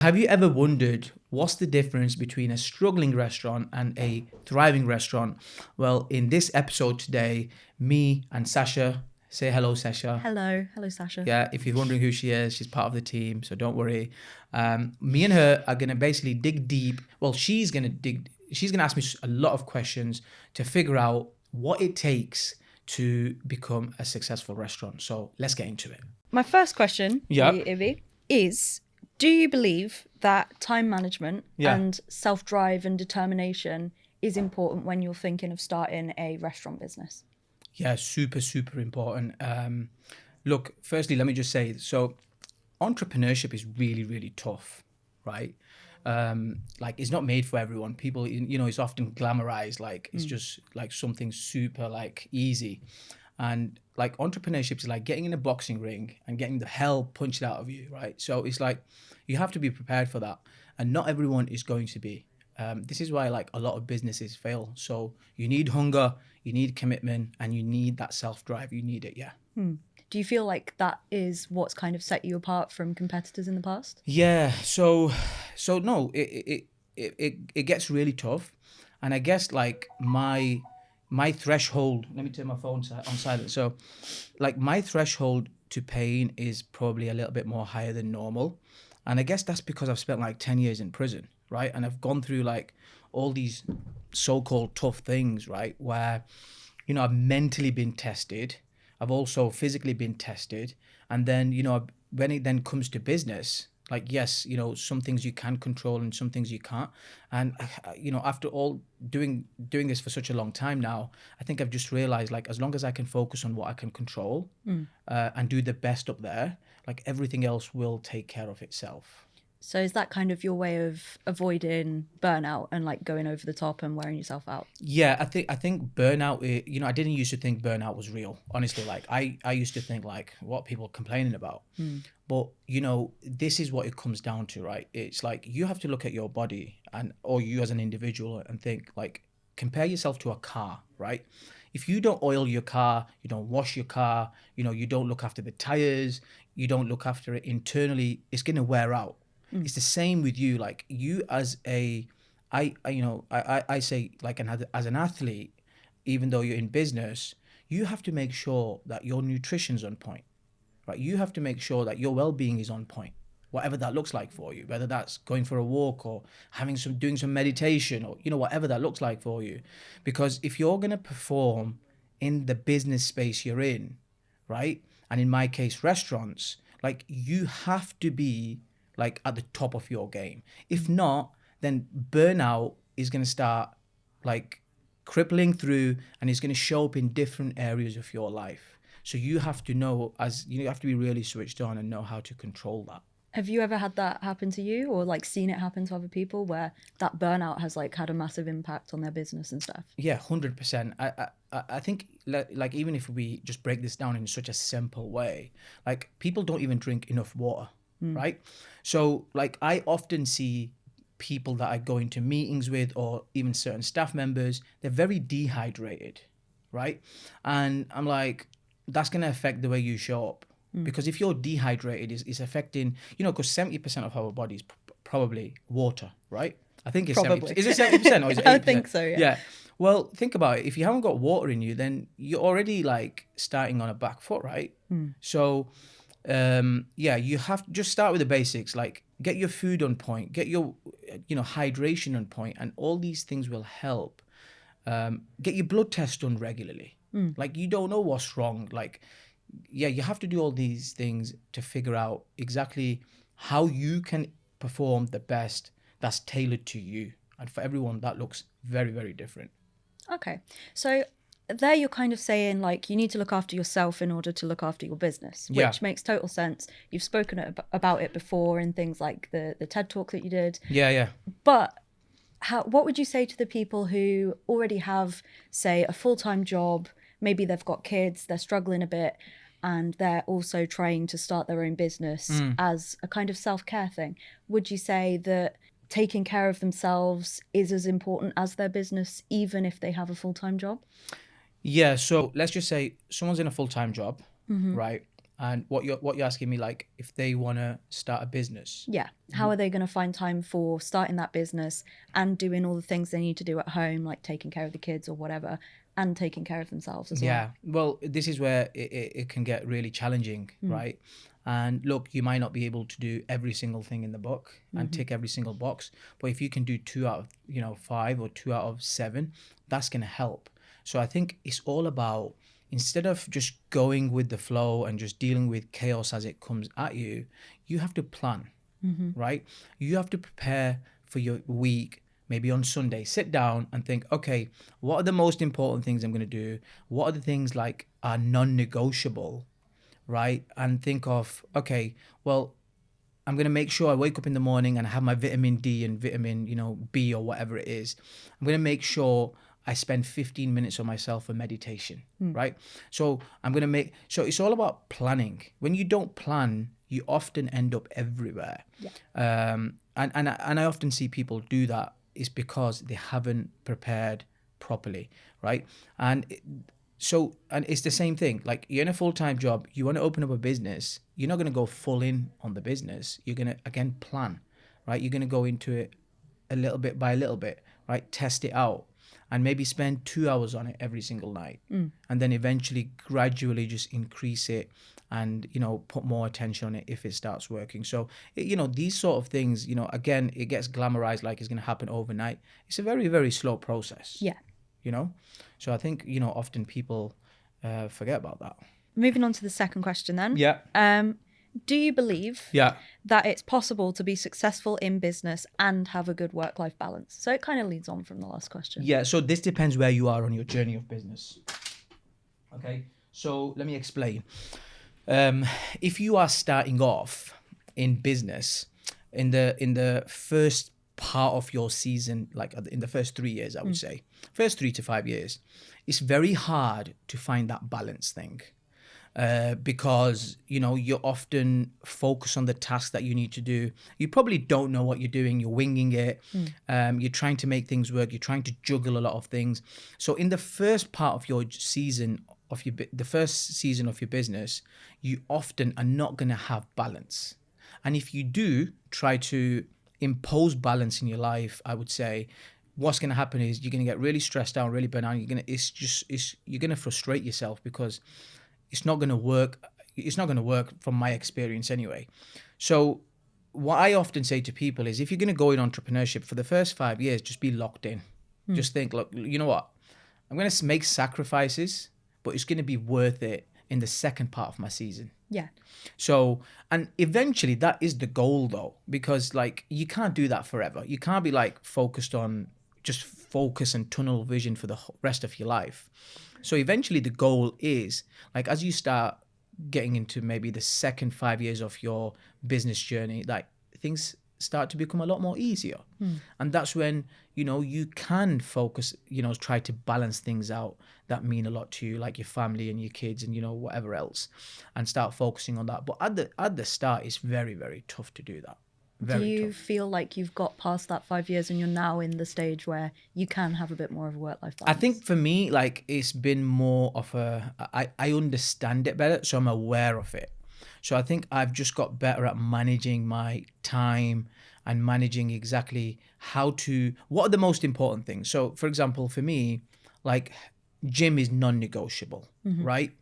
Have you ever wondered what's the difference between a struggling restaurant and a thriving restaurant? Well, in this episode today, me and Sasha, say hello, Sasha. Hello, Sasha. Yeah, if you're wondering who she is, she's part of the team, so don't worry. Me and her are gonna basically dig deep. Well, she's gonna ask me a lot of questions to figure out what it takes to become a successful restaurant. So let's get into it. My first question for Yep. you, Ibby, is do you believe that time management Yeah. and self-drive and determination is important when you're thinking of starting a restaurant business? Yeah, super, super important. Look, firstly, let me just say, so entrepreneurship is really, really tough, right? Like it's not made for everyone. People, it's often glamorized, like it's just like something super like easy. And like entrepreneurship is like getting in a boxing ring and getting the hell punched out of you, right? So it's like you have to be prepared for that. And not everyone is going to be. This is why like a lot of businesses fail. So you need hunger, you need commitment, and you need that self-drive. You need it, yeah. Do you feel like that is what's kind of set you apart from competitors in the past? Yeah. So no, it gets really tough, and I guess like my threshold. Let me turn my phone on silent. So, like my threshold to pain is probably a little bit more higher than normal, and I guess that's because I've spent like 10 years in prison, right? And I've gone through like all these so-called tough things, right? Where I've mentally been tested. I've also physically been tested. And then, when it then comes to business, like, yes, some things you can control and some things you can't. And, after all doing this for such a long time now, I think I've just realized, like, as long as I can focus on what I can control and do the best up there, like everything else will take care of itself. So is that kind of your way of avoiding burnout and like going over the top and wearing yourself out? Yeah, I think burnout. I didn't used to think burnout was real. Honestly, like I used to think like what people are complaining about. But this is what it comes down to, right? It's like you have to look at your body or you as an individual and think like compare yourself to a car, right? If you don't oil your car, you don't wash your car, you don't look after the tires, you don't look after it internally, it's gonna wear out. It's the same with you. Like you as a I say like as an athlete, even though you're in business, you have to make sure that your nutrition's on point, right? You have to make sure that your well-being is on point, whatever that looks like for you, whether that's going for a walk or doing some meditation or whatever that looks like for you. Because if you're going to perform in the business space you're in, right? And in my case, restaurants, like you have to be like at the top of your game. If not, then burnout is going to start like crippling through and it's going to show up in different areas of your life. So you have to know, as you have to be really switched on and know how to control that. Have you ever had that happen to you or like seen it happen to other people where that burnout has like had a massive impact on their business and stuff? Yeah, 100%. I think like even if we just break this down in such a simple way, like people don't even drink enough water, right? So like I often see people that I go into meetings with or even certain staff members, they're very dehydrated, right? And I'm like, that's going to affect the way you show up. Because if you're dehydrated, it's affecting, because 70% of our body is probably water, right? I think it's Probably. 70%. Is it 70% or is it 80%? I think so, yeah. Yeah. Well, think about it. If you haven't got water in you, then you're already like starting on a back foot, right? So, yeah, you have to just start with the basics. Like get your food on point, get your, hydration on point, and all these things will help. Get your blood test done regularly. Like you don't know what's wrong. Like, yeah, you have to do all these things to figure out exactly how you can perform the best that's tailored to you. And for everyone, that looks very, very different. Okay. So there you're kind of saying like you need to look after yourself in order to look after your business, Yeah. which makes total sense. You've spoken about it before in things like the TED Talk that you did. Yeah, yeah. But what would you say to the people who already have, say, a full-time job, maybe they've got kids, they're struggling a bit, and they're also trying to start their own business as a kind of self-care thing? Would you say that taking care of themselves is as important as their business, even if they have a full-time job? Yeah, so let's just say someone's in a full-time job, right? And what you're asking me, like, if they want to start a business. Yeah. How are they going to find time for starting that business and doing all the things they need to do at home, like taking care of the kids or whatever, and taking care of themselves as well? Yeah, well, this is where it can get really challenging, right? And look, you might not be able to do every single thing in the book and tick every single box, but if you can do 2 out of 5 or 2 out of 7, that's going to help. So I think it's all about, instead of just going with the flow and just dealing with chaos as it comes at you, you have to plan, right? You have to prepare for your week. Maybe on Sunday, sit down and think, okay, what are the most important things I'm going to do? What are the things like are non-negotiable, right? And think of, okay, well, I'm going to make sure I wake up in the morning and I have my vitamin D and vitamin, B or whatever it is. I'm going to make sure I spend 15 minutes on myself for meditation, right? So so it's all about planning. When you don't plan, you often end up everywhere. Yeah. And I often see people do that. Is because they haven't prepared properly, right? And it's the same thing. Like, you're in a full-time job, you want to open up a business, you're not going to go full in on the business. You're going to, again, plan, right? You're going to go into it a little bit by a little bit, right? Test it out and maybe spend 2 hours on it every single night. And then eventually gradually just increase it and, put more attention on it if it starts working. So, these sort of things, again, it gets glamorized like it's going to happen overnight. It's a very, very slow process. Yeah. So I think, often people forget about that. Moving on to the second question then. Yeah. Do you believe Yeah. that it's possible to be successful in business and have a good work-life balance? So it kind of leads on from the last question. Yeah. So this depends where you are on your journey of business. Okay. So let me explain. If you are starting off in business in the first part of your season, like in the first 3 years, I would say, first 3 to 5 years, it's very hard to find that balance thing. Because you're often focused on the task that you need to do. You probably don't know what you're doing. You're winging it. You're trying to make things work. You're trying to juggle a lot of things. So in the first part of your season of the first season of your business, you often are not going to have balance. And if you do try to impose balance in your life, I would say what's going to happen is you're going to get really stressed out, really burnt out. You're going to frustrate yourself because it's not going to work. It's not going to work from my experience anyway. So what I often say to people is, if you're going to go in entrepreneurship for the first 5 years, just be locked in. Just think, look, you know what? I'm going to make sacrifices, but it's going to be worth it in the second part of my season. Yeah. So, and eventually that is the goal though, because like you can't do that forever. You can't be like focused on just focus and tunnel vision for the rest of your life. So eventually the goal is, like, as you start getting into maybe the second 5 years of your business journey, like things start to become a lot more easier. And that's when, you can focus, try to balance things out that mean a lot to you, like your family and your kids and, whatever else, and start focusing on that. But at the start, it's very, very tough to do that. Very Do you tough. feel like you've got past that 5 years and you're now in the stage where you can have a bit more of a work-life balance? I think for me, like, it's been more of I understand it better, so I'm aware of it. So I think I've just got better at managing my time and managing exactly what are the most important things. So for example, for me, like, gym is non-negotiable, right?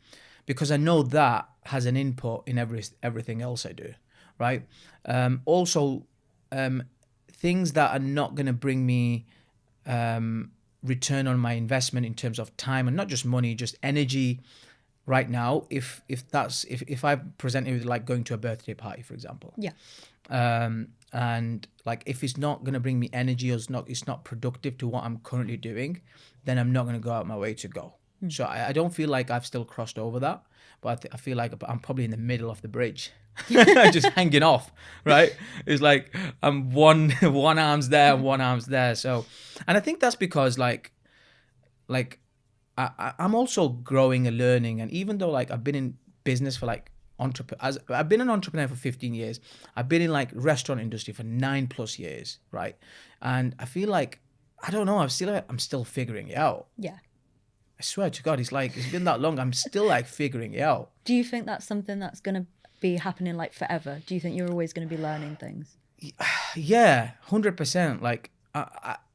Because I know that has an input in everything else I do, right? Also, things that are not going to bring me return on my investment in terms of time, and not just money, just energy. Right now, if I present it with like going to a birthday party, for example, and like if it's not going to bring me energy, or it's not productive to what I'm currently doing, then I'm not going to go out my way to go. So I don't feel like I've still crossed over that, but I feel like I'm probably in the middle of the bridge, just hanging off, right? It's like I'm one arm's there and one arm's there. So, and I think that's because like I'm also growing and learning. And even though like I've been in business for like I've been an entrepreneur for 15 years. I've been in like restaurant industry for 9+ years, right? And I feel like, I don't know, I'm still figuring it out. Yeah. I swear to God, it's been that long. I'm still like figuring it out. Do you think that's something that's going to be happening like forever? Do you think you're always going to be learning things? Yeah, 100%. Like,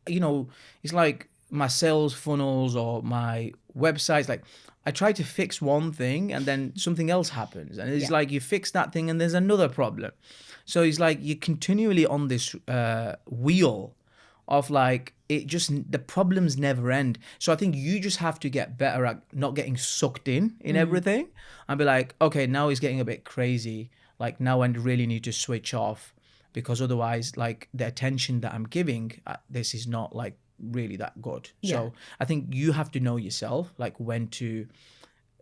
it's like my sales funnels or my websites. Like, I try to fix one thing and then something else happens, and it's Yeah. like you fix that thing and there's another problem. So it's like you're continually on this wheel of like the problems never end. So I think you just have to get better at not getting sucked in everything, and be like, okay, now it's getting a bit crazy. Like now I really need to switch off, because otherwise, like the attention that I'm giving, this is not like really that good. Yeah. So I think you have to know yourself, like when to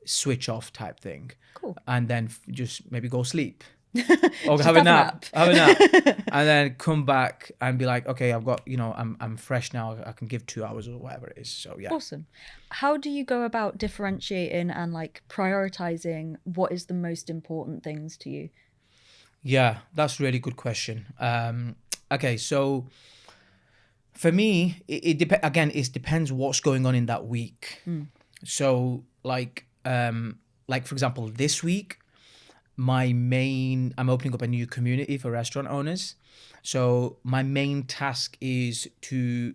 switch off type thing. Cool. And then just maybe go sleep or Just have a nap, and then come back and be like, okay, I've got, I'm fresh now. I can give 2 hours or whatever it is. So yeah. Awesome. How do you go about differentiating and like prioritizing what is the most important things to you? Yeah, that's a really good question. Okay, so for me, it depends what's going on in that week. So like for example, this week, I'm opening up a new community for restaurant owners. So my main task is to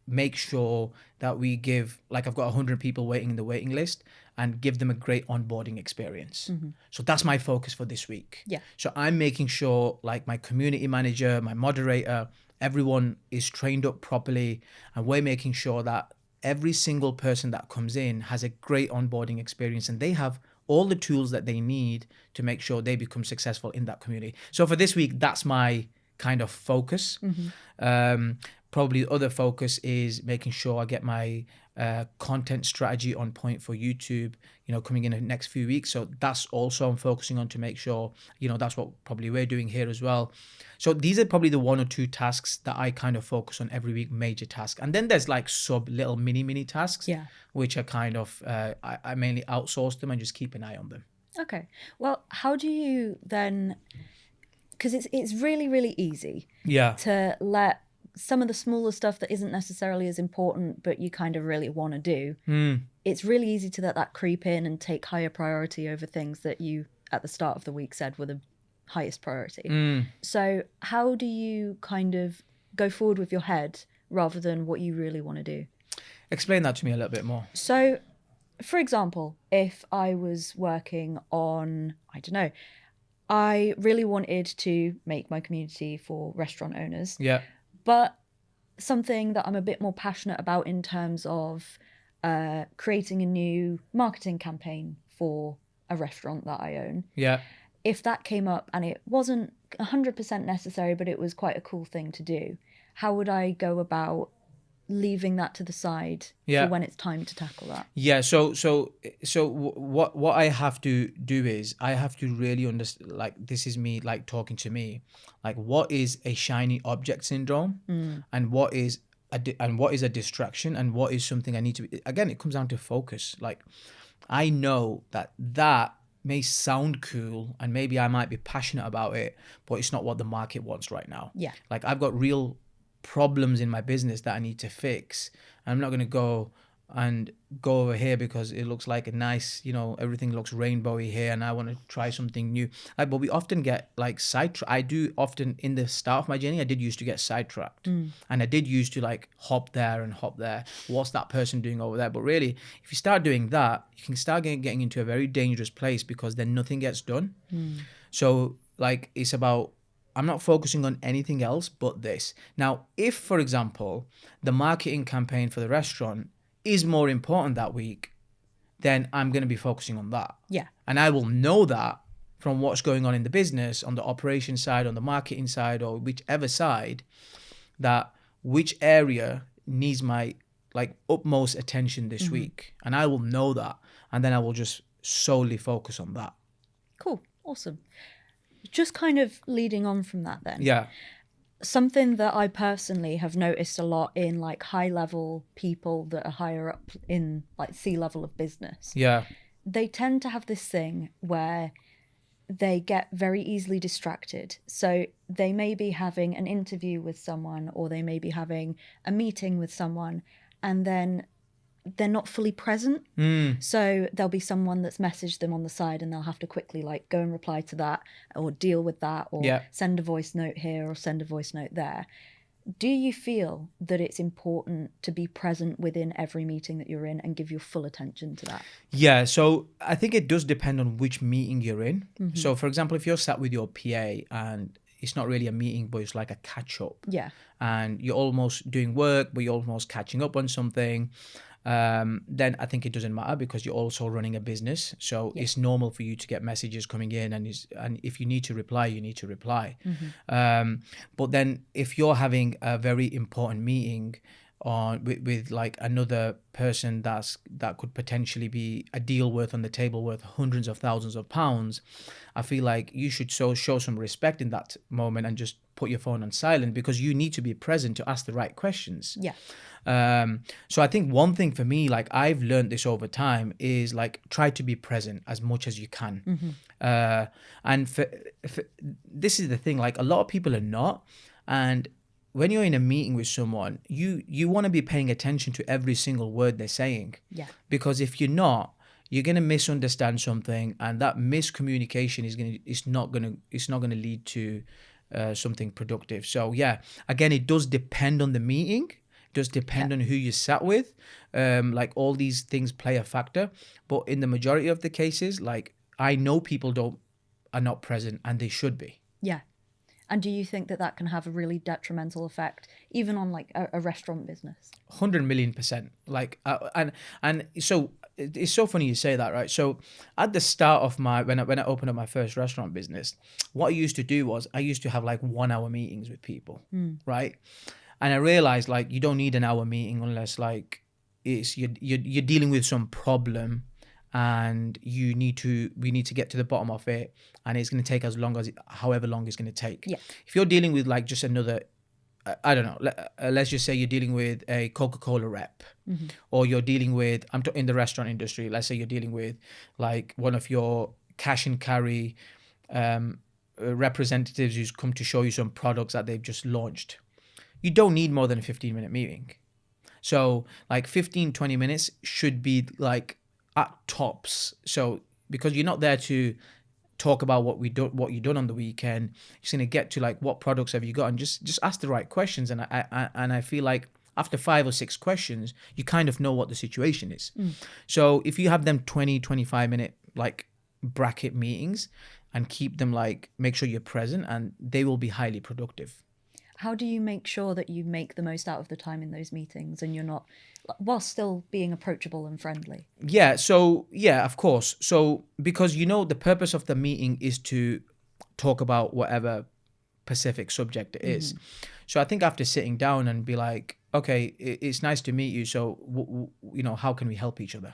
make sure that we give, like I've got 100 people waiting in the waiting list, and give them a great onboarding experience. So that's my focus for this week. Yeah. So I'm making sure like my community manager, my moderator, everyone is trained up properly, and we're making sure that every single person that comes in has a great onboarding experience, and they have all the tools that they need to make sure they become successful in that community. So for this week, that's my kind of focus. Probably the other focus is making sure I get my content strategy on point for YouTube, coming in the next few weeks. So that's also I'm focusing on to make sure, that's what probably we're doing here as well. So these are probably the 1 or 2 tasks that I kind of focus on every week, major tasks. And then there's like little mini tasks, Yeah. which are kind of, I mainly outsource them and just keep an eye on them. Okay. Well, how do you then, because it's really, really easy to let some of the smaller stuff that isn't necessarily as important, but you kind of really want to do, it's really easy to let that creep in and take higher priority over things that you at the start of the week said were the highest priority. So how do you kind of go forward with your head rather than what you really want to do? Explain that to me a little bit more. So, for example, if I was working on, I don't know, I really wanted to make my community for restaurant owners. Yeah. But something that I'm a bit more passionate about in terms of creating a new marketing campaign for a restaurant that I own. Yeah. If that came up and it wasn't 100% necessary, but it was quite a cool thing to do, how would I go about leaving that to the side for when it's time to tackle that? Yeah. So what I have to do is I have to really understand, like, this is me, like talking to me, like what is a shiny object syndrome, and what is a distraction, and what is something I need to, again, it comes down to focus. Like I know that may sound cool and maybe I might be passionate about it, but it's not what the market wants right now. Yeah. Like I've got real problems in my business that I need to fix. I'm not going to go over here because it looks like a nice, everything looks rainbowy here and I want to try something new. But we often get like sidetracked. I do often, in the start of my journey, I did used to get sidetracked, and I did used to like hop there and hop there. What's that person doing over there? But really, if you start doing that, you can start getting into a very dangerous place, because then nothing gets done. So like, it's about, I'm not focusing on anything else but this. Now, if, for example, the marketing campaign for the restaurant is more important that week, then I'm going to be focusing on that. Yeah. And I will know that from what's going on in the business, on the operation side, on the marketing side, or whichever side, that which area needs my like utmost attention this week. And I will know that. And then I will just solely focus on that. Cool. Awesome. Just kind of leading on from that then. Yeah. Something that I personally have noticed a lot in like high level people that are higher up in like C-level of business. Yeah. They tend to have this thing where they get very easily distracted. So they may be having an interview with someone, or they may be having a meeting with someone, and then they're not fully present. So there'll be someone that's messaged them on the side and they'll have to quickly like go and reply to that or deal with that or Yeah. send a voice note here or send a voice note there. Do you feel that it's important to be present within every meeting that you're in and give your full attention to that? Yeah, so I think it does depend on which meeting you're in. So, for example, if you're sat with your PA and it's not really a meeting, but it's like a catch up, Yeah. and you're almost doing work, but you're almost catching up on something, then I think it doesn't matter because you're also running a business. So it's normal for you to get messages coming in, and if you need to reply, you need to reply. But then if you're having a very important meeting with like another person that could potentially be a deal worth on the table worth hundreds of thousands of pounds, I feel like you should show some respect in that moment and just put your phone on silent because you need to be present to ask the right questions. Yeah. So I think one thing for me, like I've learned this over time, is like try to be present as much as you can. And for this is the thing, like a lot of people are not. And when you're in a meeting with someone, you want to be paying attention to every single word they're saying. Yeah. Because if you're not, you're gonna misunderstand something, and that miscommunication is not gonna lead to something productive. So yeah, again, it does depend on the meeting. It does depend on who you sat with. Like all these things play a factor, but in the majority of the cases, like I know people are not present, and they should be. Yeah. And do you think that that can have a really detrimental effect, even on like a restaurant business? 100,000,000%. Like, and so it's so funny you say that, right? So at the start of when I opened up my first restaurant business, what I used to do was I used to have like 1 hour meetings with people, right? And I realized like you don't need an hour meeting unless like you're dealing with some problem and we need to get to the bottom of it, and it's going to take however long it's going to take. Yeah. If you're dealing with like just another, I don't know, let's just say you're dealing with a Coca-Cola rep, or you're dealing with, in the restaurant industry, let's say you're dealing with like one of your cash and carry representatives who's come to show you some products that they've just launched. You don't need more than a 15-minute meeting. So like 15-20 minutes should be like at tops. So because you're not there to talk about what you've done on the weekend, you're just gonna get to like what products have you got, and just ask the right questions. And I feel like after 5 or 6 questions, you kind of know what the situation is. So if you have them 20-25 minute like bracket meetings and keep them like, make sure you're present, and they will be highly productive. How do you make sure that you make the most out of the time in those meetings and you're not, while still being approachable and friendly? Yeah, so yeah, of course. So because the purpose of the meeting is to talk about whatever specific subject it is. So I think after sitting down and be like, okay, it's nice to meet you. So how can we help each other?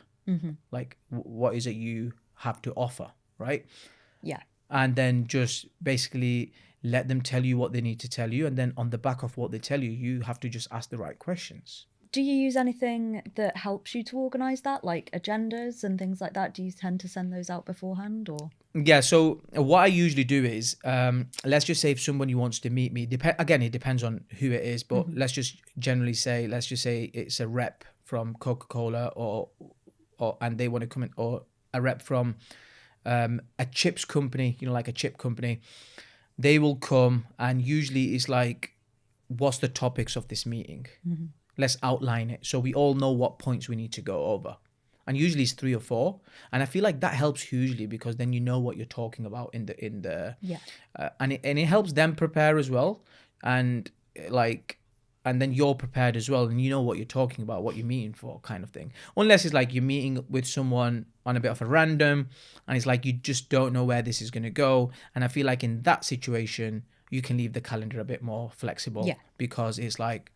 Like, what is it you have to offer, right? Yeah. And then just basically let them tell you what they need to tell you, and then on the back of what they tell you, you have to just ask the right questions. Do you use anything that helps you to organize that, like agendas and things like that? Do you tend to send those out beforehand, or? Yeah, so what I usually do is, let's just say if somebody wants to meet me, again, it depends on who it is, but let's just say it's a rep from Coca-Cola and they want to come in, or a rep from a chips company, like a chip company. They will come, and usually it's like, what's the topics of this meeting? Let's outline it so we all know what points we need to go over. And usually it's 3 or 4, and I feel like that helps hugely because then you know what you're talking about in the and it helps them prepare as well, and then you're prepared as well, and you know what you're talking about, what you're meeting for, kind of thing. Unless it's like you're meeting with someone on a bit of a random, and it's like you just don't know where this is going to go. And I feel like in that situation, you can leave the calendar a bit more flexible, because it's like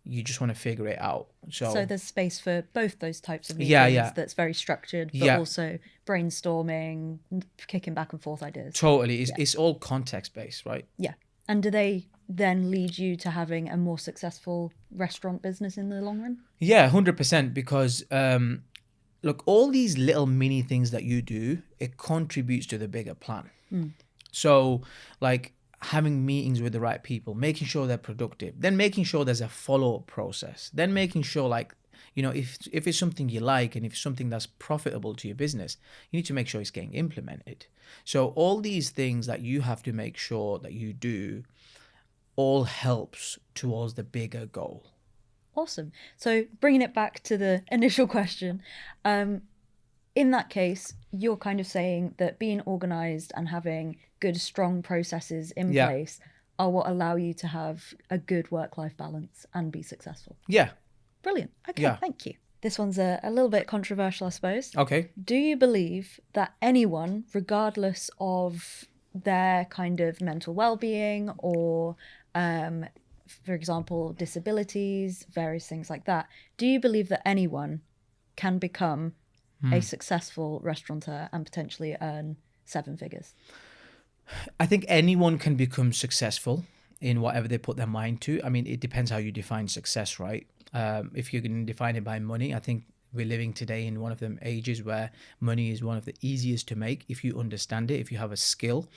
you just want to figure it out. So there's space for both those types of meetings. That's very structured, but also brainstorming, kicking back and forth ideas. Totally. It's all context based, right? Yeah. And do they then lead you to having a more successful restaurant business in the long run? Yeah, 100%. Because look, all these little mini things that you do, it contributes to the bigger plan. So like having meetings with the right people, making sure they're productive, then making sure there's a follow-up process, then making sure like, You know, if it's something you like and if it's something that's profitable to your business, you need to make sure it's getting implemented. So all these things that you have to make sure that you do all helps towards the bigger goal. Awesome. So bringing it back to the initial question, in that case, you're kind of saying that being organized and having good, strong processes in Yeah. place are what allow you to have a good work-life balance and be successful. Yeah. Brilliant. Okay, Yeah. thank you. This one's a little bit controversial, I suppose. Okay. Do you believe that anyone, regardless of their kind of mental well-being or, for example, disabilities, various things like that, do you believe that anyone can become a successful restaurateur and potentially earn 7 figures? I think anyone can become successful in whatever they put their mind to. I mean, it depends how you define success, right? If you're going to define it by money, I think we're living today in one of them ages where money is one of the easiest to make if you understand it, if you have a skill,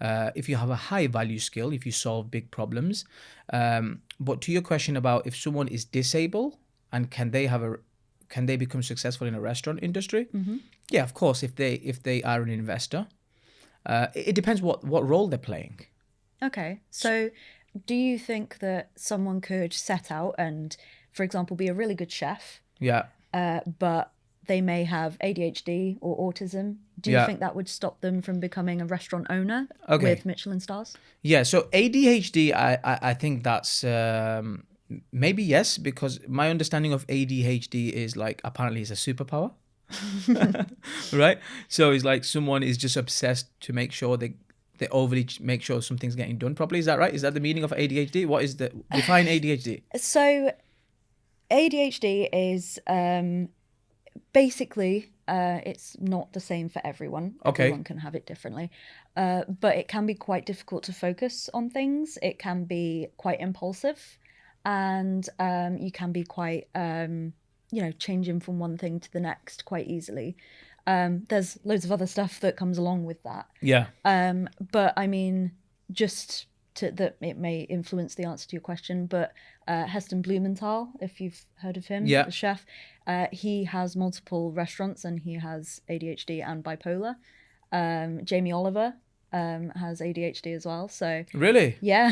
if you have a high value skill, if you solve big problems. But to your question about if someone is disabled and can they become successful in a restaurant industry? Yeah, of course. If they are an investor, it depends what role they're playing. Okay. So do you think that someone could set out and, for example, be a really good chef, Yeah. but they may have ADHD or autism? Do you Yeah. think that would stop them from becoming a restaurant owner Okay. with Michelin stars? Yeah, so ADHD, I think that's maybe yes, because my understanding of ADHD is like apparently it's a superpower, right? So it's like someone is just obsessed to make sure they overly make sure something's getting done properly. Is that right? Is that the meaning of ADHD? What is the define ADHD? So ADHD is basically it's not the same for everyone. Okay. Everyone can have it differently, but it can be quite difficult to focus on things. It can be quite impulsive, and you can be quite changing from one thing to the next quite easily. There's loads of other stuff that comes along with that. Yeah. But I mean, just that it may influence the answer to your question, but Heston Blumenthal, if you've heard of him, Yeah. the chef, he has multiple restaurants and he has ADHD and bipolar. Jamie Oliver has ADHD as well. So Really? yeah.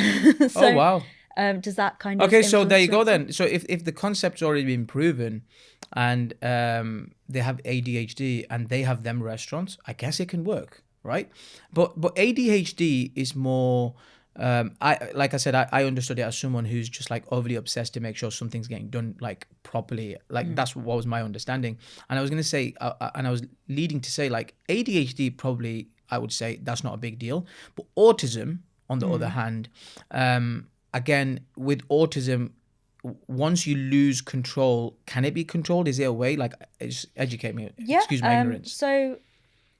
Oh wow. Does that kind of Okay, so there you influence go your answer? then. So if the concept's already been proven and they have ADHD and they have them restaurants, I guess it can work, right? But ADHD is more like I said, I understood it as someone who's just like overly obsessed to make sure something's getting done like properly. Like that's what was my understanding. And I was going to say and I was leading to say like ADHD probably I would say that's not a big deal, but autism on the other hand, again, with autism, once you lose control, can it be controlled? Is there a way? Like, just educate me. Yeah. Excuse my ignorance. So,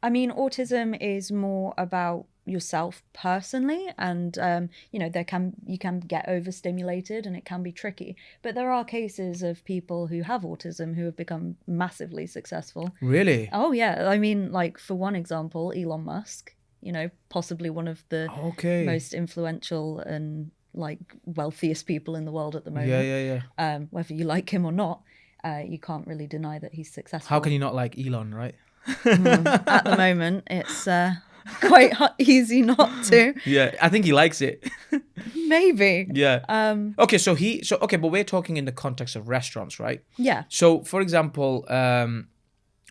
I mean, autism is more about yourself personally, and you can get overstimulated, and it can be tricky. But there are cases of people who have autism who have become massively successful. Really? Oh yeah, I mean, like for one example, Elon Musk. Possibly one of the Okay. most influential and like wealthiest people in the world at the moment. Yeah. Whether you like him or not, you can't really deny that he's successful. How can you not like Elon, right? At the moment, it's quite easy not to. Yeah, I think he likes it. Maybe. Yeah. Okay, okay, but we're talking in the context of restaurants, right? Yeah. So, for example,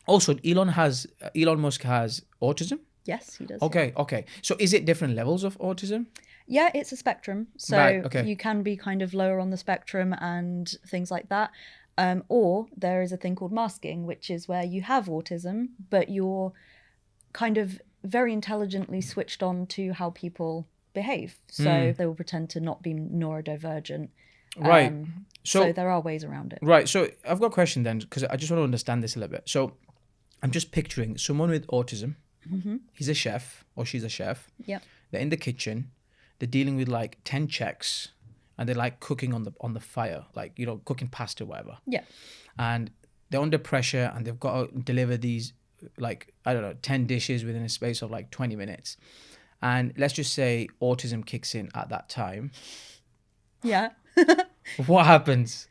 also Elon Musk has autism. Yes, he does. Okay. So, is it different levels of autism? Yeah, it's a spectrum. So Right, okay. you can be kind of lower on the spectrum and things like that. Or there is a thing called masking, which is where you have autism, but you're kind of very intelligently switched on to how people behave. So they will pretend to not be neurodivergent. Right. So there are ways around it. Right. So I've got a question then, because I just want to understand this a little bit. So I'm just picturing someone with autism. He's a chef or she's a chef. Yeah. They're in the kitchen. They're dealing with like 10 checks, and they're like cooking on the fire, like cooking pasta or whatever. Yeah. And they're under pressure, and they've got to deliver these like 10 dishes within a space of like 20 minutes. And let's just say autism kicks in at that time. Yeah. What happens?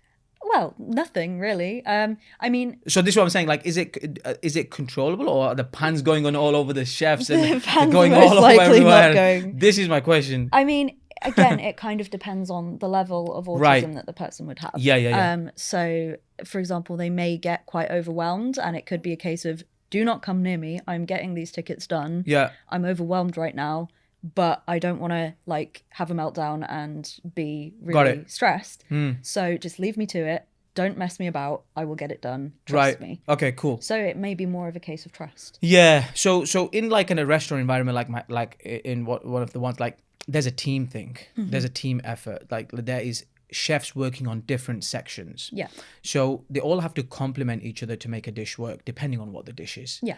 Well, nothing really. I mean, So this is what I'm saying. Like, is it controllable, or are the pans going on all over the chefs and the they're fans going are most all over likely not everywhere? going. This is my question. I mean, again, it kind of depends on the level of autism Right. that the person would have. Yeah. So, for example, they may get quite overwhelmed, and it could be a case of, do not come near me. I'm getting these tickets done. Yeah. I'm overwhelmed right now, but I don't want to like have a meltdown and be Got really it. stressed. So just leave me to it. Don't mess me about. I will get it done. Trust Right. me. Okay. Cool. So it may be more of a case of trust. Yeah. So in like in a restaurant environment, like in one of the ones, like there's a team thing. There's a team effort. Like there is chefs working on different sections. Yeah. So they all have to complement each other to make a dish work, depending on what the dish is. Yeah.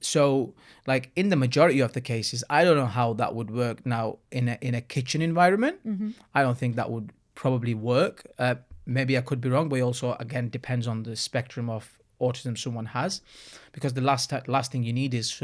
So like in the majority of the cases, I don't know how that would work now in a kitchen environment. I don't think that would probably work. Maybe I could be wrong, but it also again depends on the spectrum of autism someone has, because the last thing you need is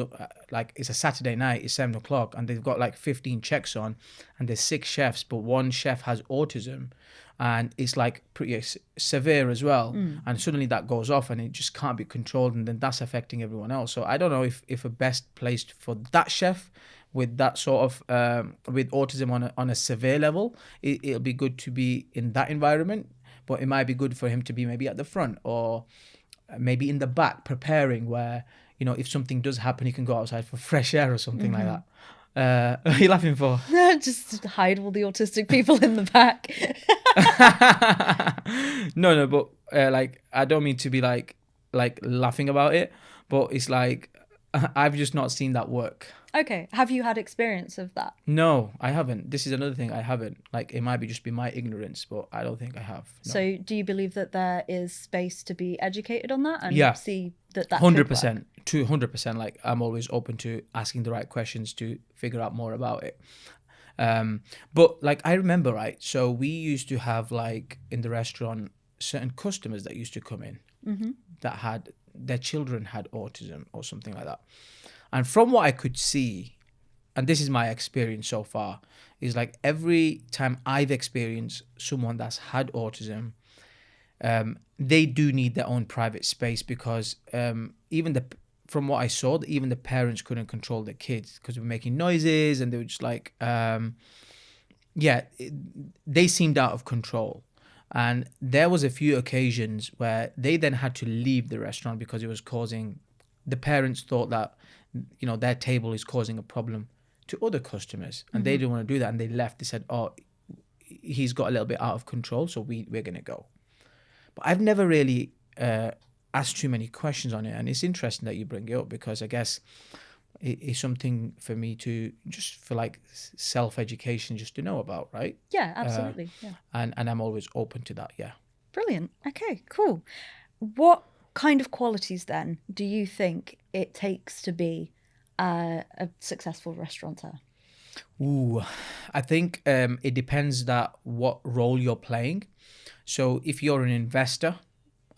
like it's a Saturday night, it's 7 o'clock, and they've got like 15 checks on, and there's 6 chefs, but one chef has autism, and it's like pretty severe as well, and suddenly that goes off and it just can't be controlled, and then that's affecting everyone else. So I don't know if a best placed for that chef with that sort of with autism on a severe level, it'll be good to be in that environment, but it might be good for him to be maybe at the front or maybe in the back preparing, where if something does happen he can go outside for fresh air or something like that. What are you laughing for? Just hide all the autistic people in the back. No, but like I don't mean to be like laughing about it, but it's like I've just not seen that work. Okay. Have you had experience of that? No, I haven't. This is another thing I haven't. Like it might be just be my ignorance, but I don't think I have. No. So do you believe that there is space to be educated on that and Yeah. see that 100%, 200%. Like I'm always open to asking the right questions to figure out more about it. But like I remember, right? So we used to have like in the restaurant certain customers that used to come in that had their children had autism or something like that. And from what I could see, and this is my experience so far, is like every time I've experienced someone that's had autism, they do need their own private space, because from what I saw, even the parents couldn't control their kids because they were making noises, and they were just like, they seemed out of control. And there was a few occasions where they then had to leave the restaurant because it was causing, the parents thought that their table is causing a problem to other customers, and they didn't want to do that, and they left. They said, oh, he's got a little bit out of control, so we're gonna go. But I've never really asked too many questions on it, and it's interesting that you bring it up, because I guess it's something for me to just for like self-education, just to know about, right? Yeah, absolutely. Yeah. And I'm always open to that. Yeah. Brilliant. Okay, cool. What kind of qualities then do you think it takes to be a successful restaurateur? Ooh, I think it depends that what role you're playing. So if you're an investor,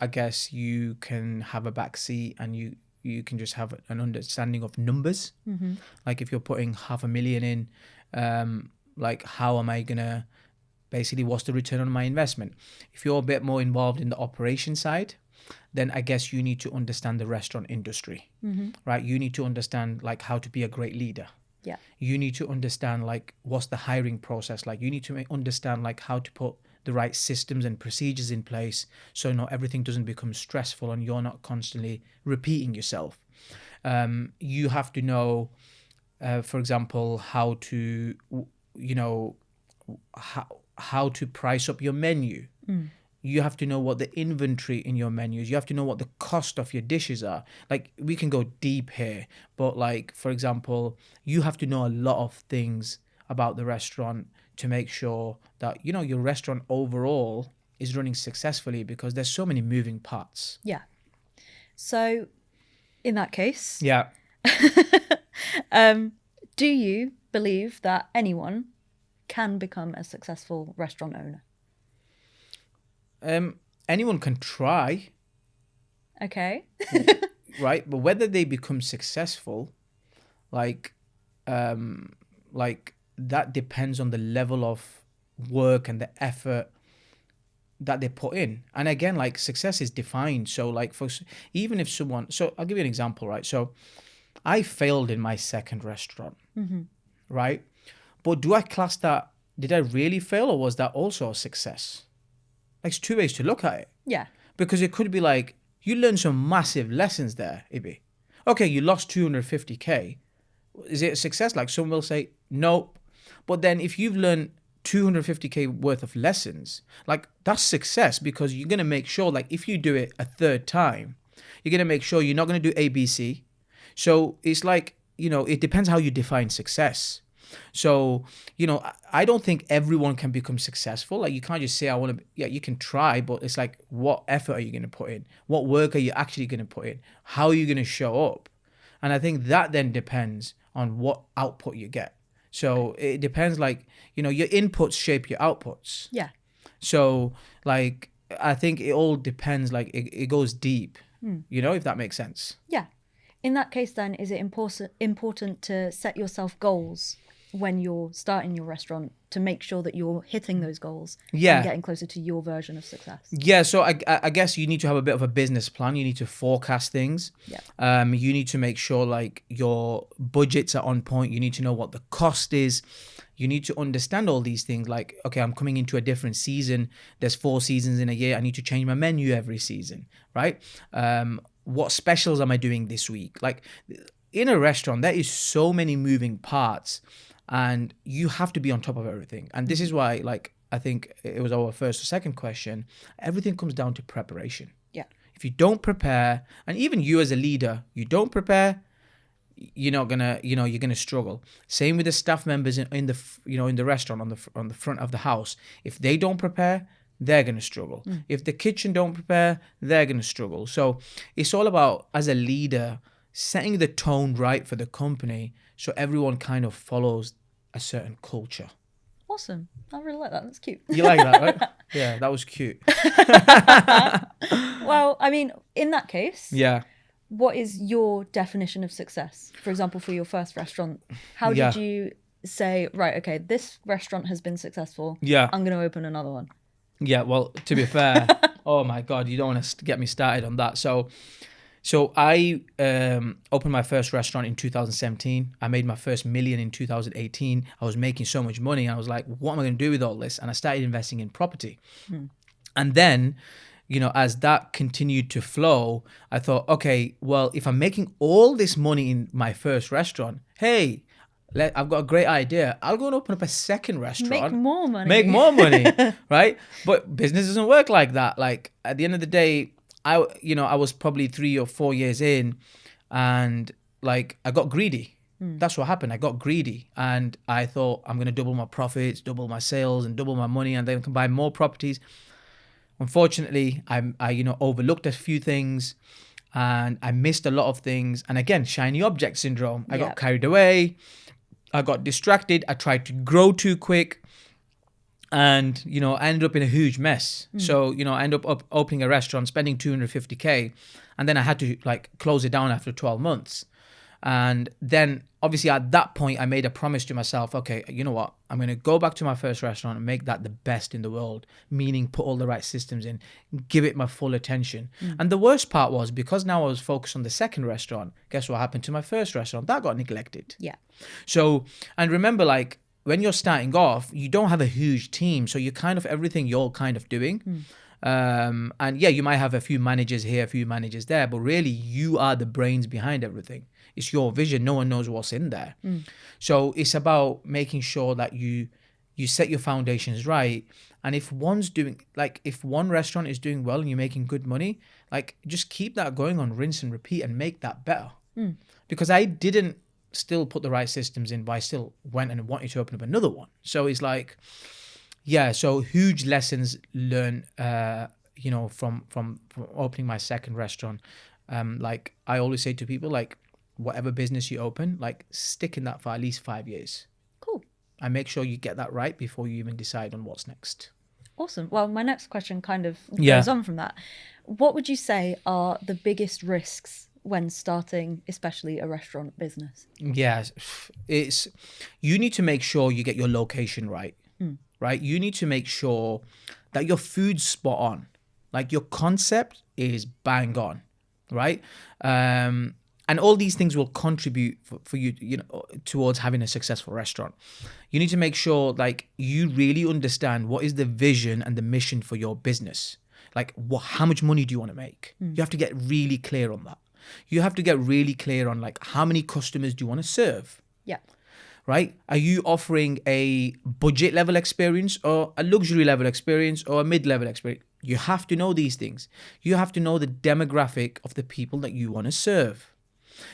I guess you can have a back seat, and you can just have an understanding of numbers. Like if you're putting 500,000 in, like how am I gonna basically, what's the return on my investment? If you're a bit more involved in the operation side, then I guess you need to understand the restaurant industry, right? You need to understand like how to be a great leader. Yeah. You need to understand like what's the hiring process like. You need to understand like how to put the right systems and procedures in place, so everything doesn't become stressful and you're not constantly repeating yourself. You have to know, for example, how to how to price up your menu. You have to know what the inventory in your menu is. You have to know what the cost of your dishes are. Like we can go deep here, but like for example, you have to know a lot of things about the restaurant to make sure that your restaurant overall is running successfully, because there's so many moving parts. Yeah. So in that case, Yeah. do you believe that anyone can become a successful restaurant owner? Anyone can try, Okay. right? But whether they become successful, like that depends on the level of work and the effort that they put in. And again, like success is defined. So like even if someone, so I'll give you an example, right? So I failed in my second restaurant, right? But do I class that, did I really fail, or was that also a success? Like, it's two ways to look at it. Yeah. Because it could be like, you learned some massive lessons there, Ibby. Okay, you lost 250K. Is it a success? Like, some will say, nope. But then if you've learned 250K worth of lessons, like, that's success, because you're going to make sure, like, if you do it a third time, you're going to make sure you're not going to do ABC. So it's like, it depends how you define success. So, I don't think everyone can become successful. Like, you can't just say, I want to, yeah, you can try, but it's like, what effort are you going to put in? What work are you actually going to put in? How are you going to show up? And I think that then depends on what output you get. So it depends, like, your inputs shape your outputs. Yeah. So, like, I think it all depends, like, it goes deep, if that makes sense. Yeah. In that case, then, is it important to set yourself goals when you're starting your restaurant to make sure that you're hitting those goals and getting closer to your version of success? Yeah, so I guess you need to have a bit of a business plan. You need to forecast things. Yeah. You need to make sure, like, your budgets are on point. You need to know what the cost is. You need to understand all these things. Like, okay, I'm coming into a different season. There's 4 seasons in a year. I need to change my menu every season, right? What specials am I doing this week? Like, in a restaurant, there is so many moving parts, and you have to be on top of everything. And this is why, like, I think it was our first or second question, everything comes down to preparation. Yeah. If you don't prepare, and even you as a leader, you don't prepare, you're not gonna, you're gonna struggle. Same with the staff members in the restaurant, on the front of the house. If they don't prepare, they're gonna struggle. If the kitchen don't prepare, they're gonna struggle. So it's all about, as a leader, setting the tone right for the company, so everyone kind of follows a certain culture. Awesome. I really like that. That's cute. You like that, right? Yeah, that was cute. Well, I mean, in that case, Yeah. what is your definition of success? For example, for your first restaurant, how did you say, right, okay, this restaurant has been successful. Yeah. I'm going to open another one. Yeah, well, to be fair, oh my God, you don't want to get me started on that. So I opened my first restaurant in 2017. I made my first million in 2018. I was making so much money. I was like, what am I going to do with all this? And I started investing in property. And then, as that continued to flow, I thought, okay, well, if I'm making all this money in my first restaurant, hey, I've got a great idea. I'll go and open up a second restaurant. Make more money. Make more money, right? But business doesn't work like that. Like, at the end of the day, I was probably 3 or 4 years in, and like, I got greedy. That's what happened. I got greedy, and I thought, I'm going to double my profits, double my sales, and double my money, and then I can buy more properties. Unfortunately, I overlooked a few things, and I missed a lot of things. And again, shiny object syndrome. I got carried away. I got distracted. I tried to grow too quick. And, I ended up in a huge mess. So, I ended up opening a restaurant, spending 250K. And then I had to, like, close it down after 12 months. And then, obviously, at that point, I made a promise to myself, okay, you know what? I'm going to go back to my first restaurant and make that the best in the world. Meaning, put all the right systems in, give it my full attention. And the worst part was, because now I was focused on the second restaurant, guess what happened to my first restaurant? That got neglected. Yeah. So, and remember, like, when you're starting off, you don't have a huge team. So you're kind of everything you're kind of doing. And yeah, you might have a few managers here, a few managers there, but really you are the brains behind everything. It's your vision. No one knows what's in there. So it's about making sure that you set your foundations right. And if one restaurant is doing well and you're making good money, like, just keep that going on, rinse and repeat, and make that better. Because I didn't still put the right systems in, but I still went and wanted to open up another one. So it's like, so huge lessons learned, from opening my second restaurant. Like, I always say to people, like, whatever business you open, like, stick in that for at least 5 years. Cool. And make sure you get that right before you even decide on what's next. Awesome. Well, my next question kind of goes on from that. What would you say are the biggest risks when starting, especially a restaurant business? Yeah, you need to make sure you get your location right, right? You need to make sure that your food's spot on, like your concept is bang on, right? And all these things will contribute for you, you know, towards having a successful restaurant. You need to make sure like you really understand what is the vision and the mission for your business. Like how much money do you want to make? You have to get really clear on that. You have to get really clear on like how many customers do you want to serve? Yeah. Right? Are you offering a budget level experience or a luxury level experience or a mid-level experience? You have to know these things. You have to know the demographic of the people that you want to serve.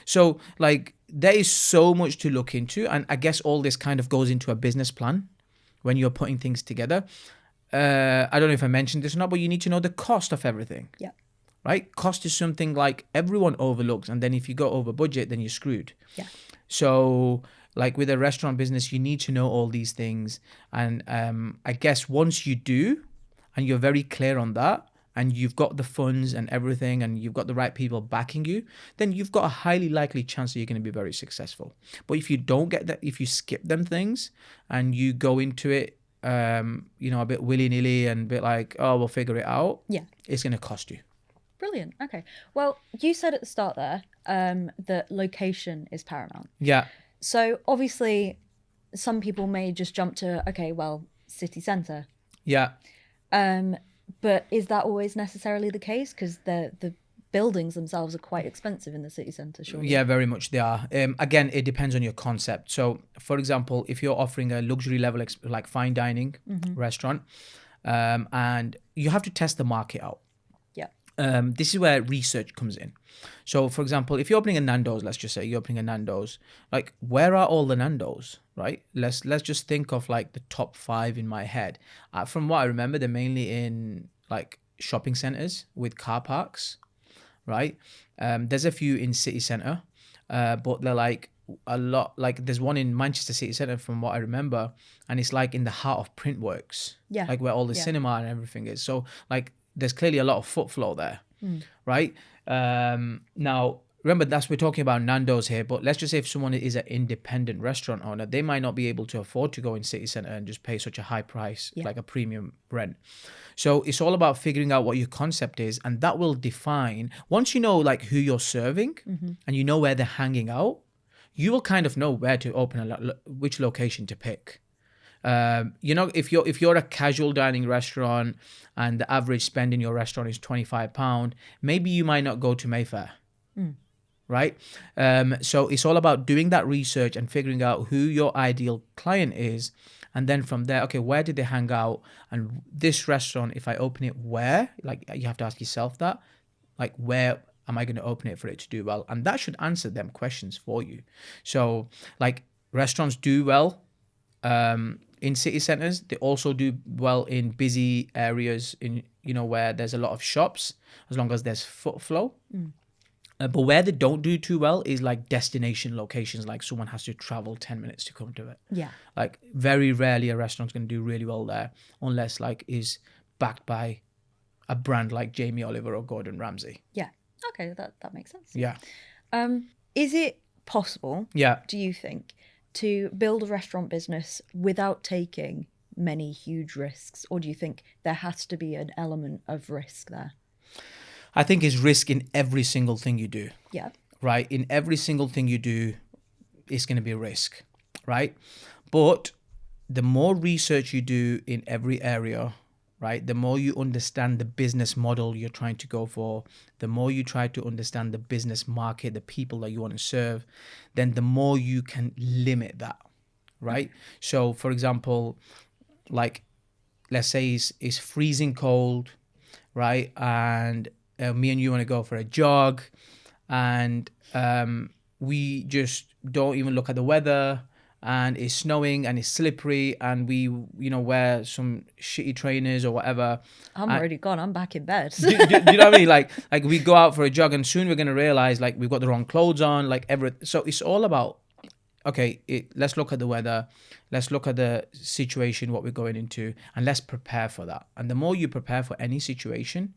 So like there is so much to look into, and I guess all this kind of goes into a business plan when you're putting things together. I don't know if I mentioned this or not, but you need to know the cost of everything. Yeah. Right? Cost is something like everyone overlooks, and then if you go over budget, then you're screwed. Yeah. So like with a restaurant business, you need to know all these things. And I guess once you do, and you're very clear on that, and you've got the funds and everything, and you've got the right people backing you, then you've got a highly likely chance that you're going to be very successful. But if you don't get that, if you skip them things and you go into it, you know, a bit willy-nilly and a bit like, oh, we'll figure it out. Yeah. It's going to cost you. Brilliant. Okay. Well, you said at the start there that location is paramount. Yeah. So obviously, some people may just jump to, okay, well, city centre. Yeah. But is that always necessarily the case? Because the buildings themselves are quite expensive in the city centre, surely. Yeah, very much they are. Again, it depends on your concept. So, for example, if you're offering a luxury level, like fine dining restaurant, and you have to test the market out. Yeah. This is where research comes in. So, for example, if you're opening a Nando's, let's just say you're opening a Nando's, like where are all the Nando's, right? Let's just think of like the top 5 in my head. From what I remember, they're mainly in like shopping centers with car parks, right? There's a few in city center, but they're like a lot. Like there's one in Manchester city center, from what I remember, and it's like in the heart of Printworks, Yeah. like where all the cinema and everything is. So like there's clearly a lot of foot flow there, right? Now, remember, we're talking about Nando's here, but let's just say if someone is an independent restaurant owner, they might not be able to afford to go in city center and just pay such a high price, like a premium rent. So it's all about figuring out what your concept is, and that will define, once you know like who you're serving and you know where they're hanging out, you will kind of know where to open which location to pick. You know, if you're a casual dining restaurant and the average spend in your restaurant is £25, maybe you might not go to Mayfair, right? So it's all about doing that research and figuring out who your ideal client is, and then from there, okay, where did they hang out? And this restaurant, if I open it, where? Like you have to ask yourself that, like where am I going to open it for it to do well? And that should answer them questions for you. So like restaurants do well in city centers. They also do well in busy areas, in, you know, where there's a lot of shops, as long as there's foot flow. But where they don't do too well is like destination locations, like someone has to travel 10 minutes to come to it. Yeah. Like very rarely a restaurant's going to do really well there, unless like is backed by a brand like Jamie Oliver or Gordon Ramsay. Yeah. Okay, that makes sense. Yeah. Is it possible, do you think, to build a restaurant business without taking many huge risks? Or do you think there has to be an element of risk there? I think it's risk in every single thing you do. Yeah. Right? In every single thing you do, it's going to be a risk, right? But the more research you do in every area, right, the more you understand the business model you're trying to go for, the more you try to understand the business market, the people that you want to serve, then the more you can limit that, right? So, for example, like, let's say it's freezing cold, right? And me and you want to go for a jog, and we just don't even look at the weather, and it's snowing and it's slippery, and we, you know, wear some shitty trainers or whatever. I'm already gone. I'm back in bed. do you know what I mean? Like we go out for a jog, and soon we're gonna realize like we've got the wrong clothes on, like everything. So it's all about, okay, let's look at the weather, let's look at the situation, what we're going into, and let's prepare for that. And the more you prepare for any situation,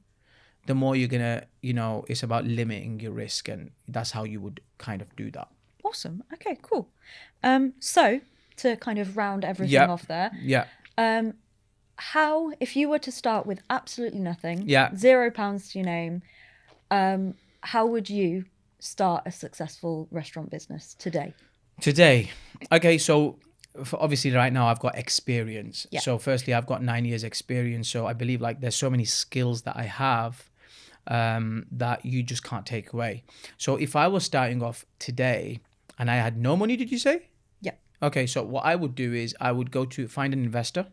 the more you're gonna, you know, it's about limiting your risk, and that's how you would kind of do that. Awesome. Okay, cool. So to kind of round everything off there. Yeah. how, if you were to start with absolutely nothing, Yeah. £0 to your name, how would you start a successful restaurant business today? Today, okay, so obviously right now I've got experience. Yeah. So firstly, I've got 9 years experience. So I believe like there's so many skills that I have that you just can't take away. So if I was starting off today and I had no money, did you say? Yeah. Okay, so what I would do is I would go to find an investor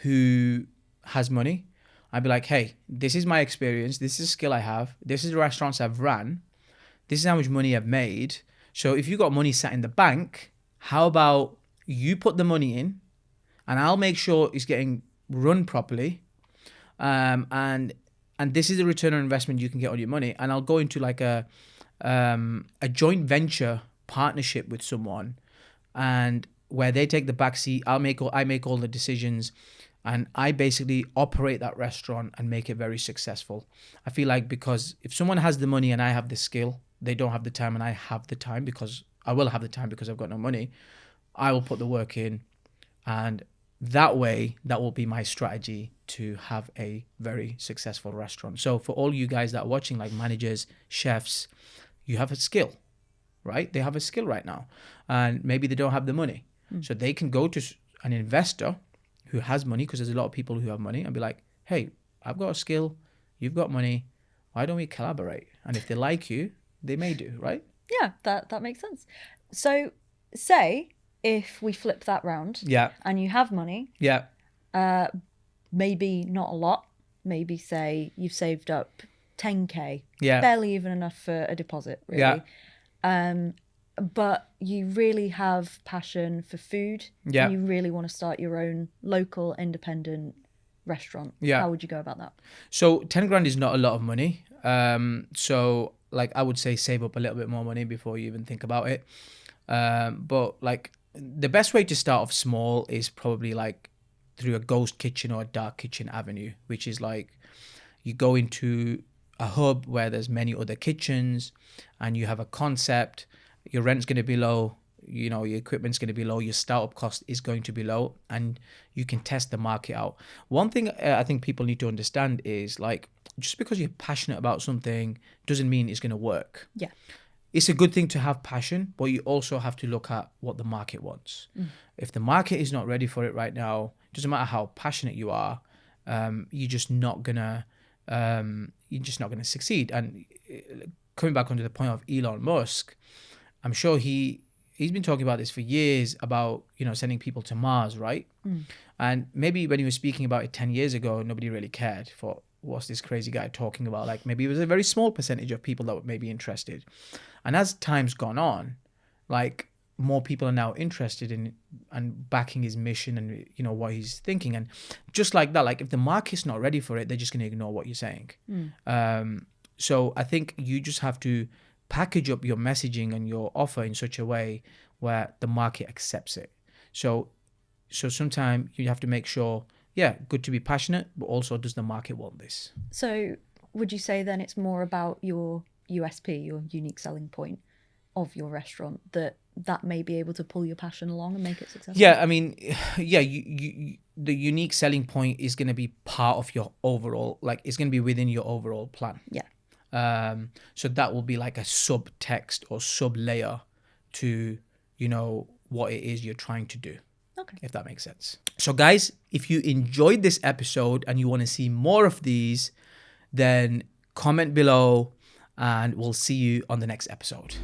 who has money. I'd be like, hey, this is my experience. This is a skill I have. This is the restaurants I've ran. This is how much money I've made. So if you got money sat in the bank, how about you put the money in and I'll make sure it's getting run properly. And this is the return on investment you can get on your money. And I'll go into like a joint venture partnership with someone, and where they take the back seat, I make all the decisions, and I basically operate that restaurant and make it very successful. I feel like, because if someone has the money and I have the skill, they don't have the time and I have the time, because I will have the time because I've got no money. I will put the work in, and that way, that will be my strategy to have a very successful restaurant. So for all you guys that are watching, like managers, chefs, you have a skill, right? They have a skill right now, and maybe they don't have the money. So they can go to an investor who has money, because there's a lot of people who have money, and be like, hey, I've got a skill, you've got money, why don't we collaborate? And if they like you, they may do, right? Yeah, that makes sense. So say if we flip that round, Yeah. and you have money, Yeah. maybe not a lot, maybe say you've saved up 10k, Yeah. barely even enough for a deposit, really. Yeah. But you really have passion for food, Yeah. and you really want to start your own local independent restaurant. Yeah. How would you go about that? So 10 grand is not a lot of money. So like I would say save up a little bit more money before you even think about it. But like the best way to start off small is probably like through a ghost kitchen or a dark kitchen avenue, which is like you go into a hub where there's many other kitchens and you have a concept. Your rent's going to be low, you know, your equipment's going to be low, your startup cost is going to be low, and you can test the market out. One thing I think people need to understand is, like, just because you're passionate about something doesn't mean it's going to work. Yeah. It's a good thing to have passion, but you also have to look at what the market wants. If the market is not ready for it right now, it doesn't matter how passionate you are, you're just not gonna succeed. And coming back onto the point of Elon Musk, I'm sure he's been talking about this for years, about, you know, sending people to Mars, right? And maybe when he was speaking about it 10 years ago, nobody really cared for what's this crazy guy talking about. Like, maybe it was a very small percentage of people that were maybe interested. And as time's gone on, like, more people are now interested in and backing his mission and, you know, what he's thinking. And just like that, like, if the market's not ready for it, they're just going to ignore what you're saying. So I think you just have to package up your messaging and your offer in such a way where the market accepts it. So sometimes you have to make sure, yeah, good to be passionate, but also, does the market want this? So would you say then it's more about your USP, your unique selling point of your restaurant, that may be able to pull your passion along and make it successful? Yeah, I mean, yeah, you the unique selling point is going to be part of your overall, like, it's going to be within your overall plan. Yeah. So that will be like a subtext or sub layer to, you know, what it is you're trying to do. Okay. If that makes sense. So guys, if you enjoyed this episode and you want to see more of these, then comment below and we'll see you on the next episode.